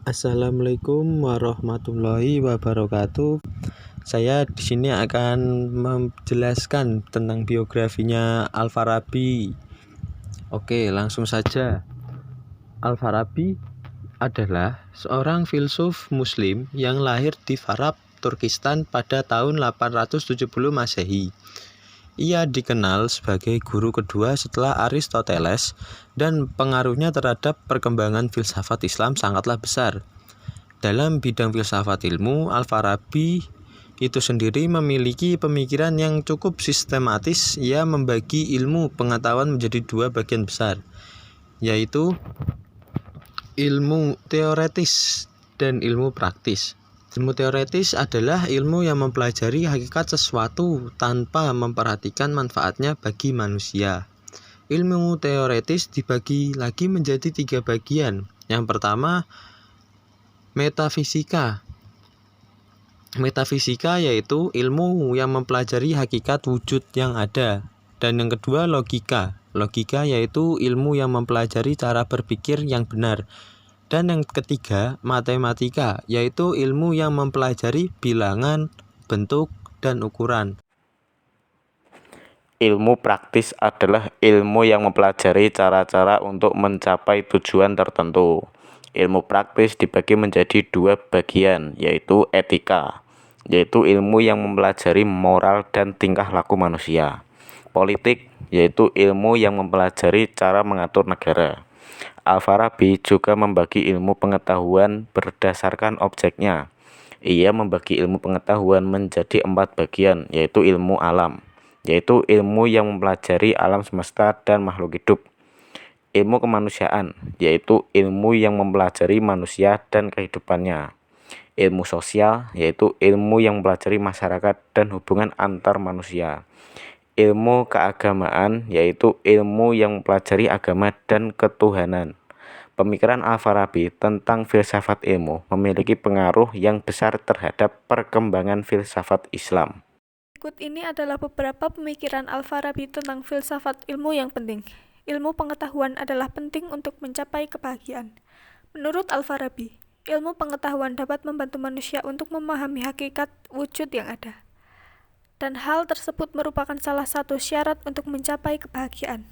Assalamualaikum warahmatullahi wabarakatuh. Saya di sini akan menjelaskan tentang biografinya Al-Farabi. Oke, langsung saja. Al-Farabi adalah seorang filsuf muslim yang lahir di Farab, Turkistan pada tahun 870 Masehi. Ia dikenal sebagai guru kedua setelah Aristoteles dan pengaruhnya terhadap perkembangan filsafat Islam sangatlah besar. Dalam bidang filsafat ilmu, Al-Farabi itu sendiri memiliki pemikiran yang cukup sistematis. Ia membagi ilmu pengetahuan menjadi dua bagian besar, yaitu ilmu teoretis dan ilmu praktis. Ilmu teoretis adalah ilmu yang mempelajari hakikat sesuatu tanpa memperhatikan manfaatnya bagi manusia. Ilmu teoretis dibagi lagi menjadi 3 bagian. Yang pertama, metafisika. Metafisika yaitu ilmu yang mempelajari hakikat wujud yang ada. Dan yang kedua, logika. Logika yaitu ilmu yang mempelajari cara berpikir yang benar. Dan yang ketiga, matematika, yaitu ilmu yang mempelajari bilangan, bentuk, dan ukuran. Ilmu praktis adalah ilmu yang mempelajari cara-cara untuk mencapai tujuan tertentu. Ilmu praktis dibagi menjadi 2 bagian, yaitu etika, yaitu ilmu yang mempelajari moral dan tingkah laku manusia. Politik, yaitu ilmu yang mempelajari cara mengatur negara. Al-Farabi juga membagi ilmu pengetahuan berdasarkan objeknya. Ia membagi ilmu pengetahuan menjadi 4 bagian, yaitu ilmu alam, yaitu ilmu yang mempelajari alam semesta dan makhluk hidup. Ilmu kemanusiaan, yaitu ilmu yang mempelajari manusia dan kehidupannya. Ilmu sosial, yaitu ilmu yang mempelajari masyarakat dan hubungan antar manusia. Ilmu keagamaan, yaitu ilmu yang mempelajari agama dan ketuhanan. Pemikiran Al-Farabi tentang filsafat ilmu memiliki pengaruh yang besar terhadap perkembangan filsafat Islam. Berikut ini adalah beberapa pemikiran Al-Farabi tentang filsafat ilmu yang penting. Ilmu pengetahuan adalah penting untuk mencapai kebahagiaan. Menurut Al-Farabi, ilmu pengetahuan dapat membantu manusia untuk memahami hakikat wujud yang ada. Dan hal tersebut merupakan salah satu syarat untuk mencapai kebahagiaan.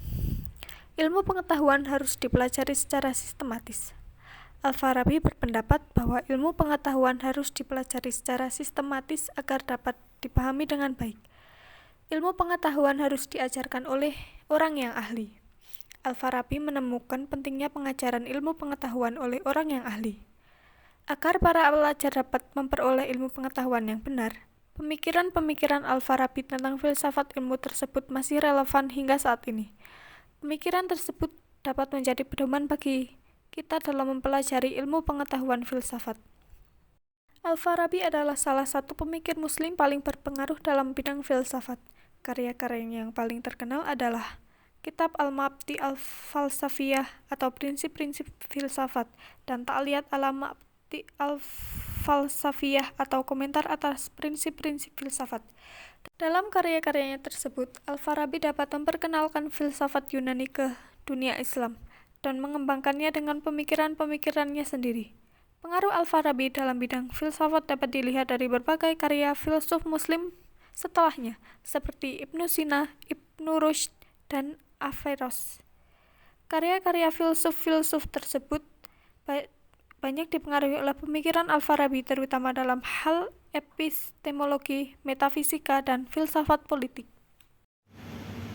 Ilmu pengetahuan harus dipelajari secara sistematis. Al-Farabi berpendapat bahwa ilmu pengetahuan harus dipelajari secara sistematis agar dapat dipahami dengan baik. Ilmu pengetahuan harus diajarkan oleh orang yang ahli. Al-Farabi menemukan pentingnya pengajaran ilmu pengetahuan oleh orang yang ahli. Agar para pelajar dapat memperoleh ilmu pengetahuan yang benar, pemikiran-pemikiran Al-Farabi tentang filsafat ilmu tersebut masih relevan hingga saat ini. Pemikiran tersebut dapat menjadi pedoman bagi kita dalam mempelajari ilmu pengetahuan filsafat. Al-Farabi adalah salah satu pemikir muslim paling berpengaruh dalam bidang filsafat. Karya-karyanya yang paling terkenal adalah Kitab Al-Mabdi Al-Falsafiyah atau Prinsip-prinsip Filsafat dan Ta'liyat Al-Mabdi Al-Falsafiyah atau Komentar atas Prinsip-prinsip Filsafat. Dalam karya-karyanya tersebut, Al-Farabi dapat memperkenalkan filsafat Yunani ke dunia Islam dan mengembangkannya dengan pemikiran-pemikirannya sendiri. Pengaruh Al-Farabi dalam bidang filsafat dapat dilihat dari berbagai karya filsuf muslim setelahnya, seperti Ibnu Sina, Ibnu Rushd, dan Averroes. Karya-karya filsuf-filsuf tersebut banyak dipengaruhi oleh pemikiran Al-Farabi, terutama dalam hal epistemologi, metafisika, dan filsafat politik.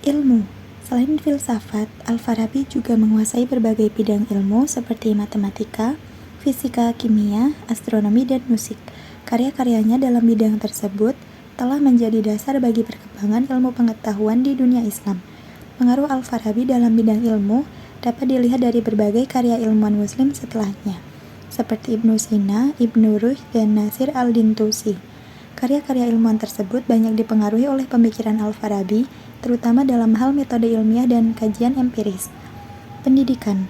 Ilmu. Selain filsafat, Al-Farabi juga menguasai berbagai bidang ilmu seperti matematika, fisika, kimia, astronomi, dan musik. Karya-karyanya dalam bidang tersebut telah menjadi dasar bagi perkembangan ilmu pengetahuan di dunia Islam. Pengaruh Al-Farabi dalam bidang ilmu dapat dilihat dari berbagai karya ilmuwan muslim setelahnya, seperti Ibnu Sina, Ibnu Rushd, dan Nasir al-Din Tusi. Karya-karya ilmuwan tersebut banyak dipengaruhi oleh pemikiran Al-Farabi, terutama dalam hal metode ilmiah dan kajian empiris. Pendidikan.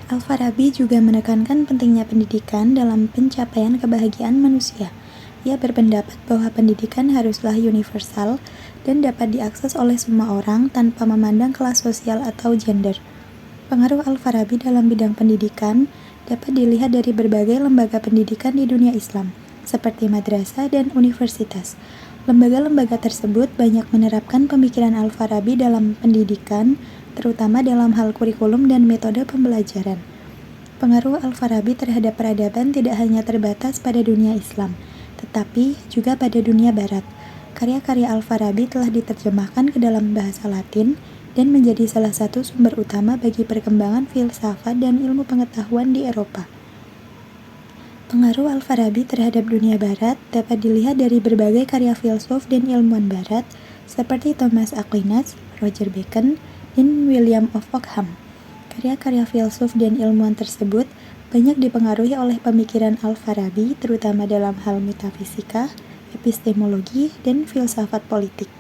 Al-Farabi juga menekankan pentingnya pendidikan dalam pencapaian kebahagiaan manusia. Ia berpendapat bahwa pendidikan haruslah universal dan dapat diakses oleh semua orang tanpa memandang kelas sosial atau gender. Pengaruh Al-Farabi dalam bidang pendidikan dapat dilihat dari berbagai lembaga pendidikan di dunia Islam, seperti madrasah dan universitas. Lembaga-lembaga tersebut banyak menerapkan pemikiran Al-Farabi dalam pendidikan, terutama dalam hal kurikulum dan metode pembelajaran. Pengaruh Al-Farabi terhadap peradaban tidak hanya terbatas pada dunia Islam, tetapi juga pada dunia Barat. Karya-karya Al-Farabi telah diterjemahkan ke dalam bahasa Latin dan menjadi salah satu sumber utama bagi perkembangan filsafat dan ilmu pengetahuan di Eropa. Pengaruh Al-Farabi terhadap dunia Barat dapat dilihat dari berbagai karya filsuf dan ilmuwan Barat seperti Thomas Aquinas, Roger Bacon, dan William of Ockham. Karya-karya filsuf dan ilmuwan tersebut banyak dipengaruhi oleh pemikiran Al-Farabi, terutama dalam hal metafisika, epistemologi, dan filsafat politik.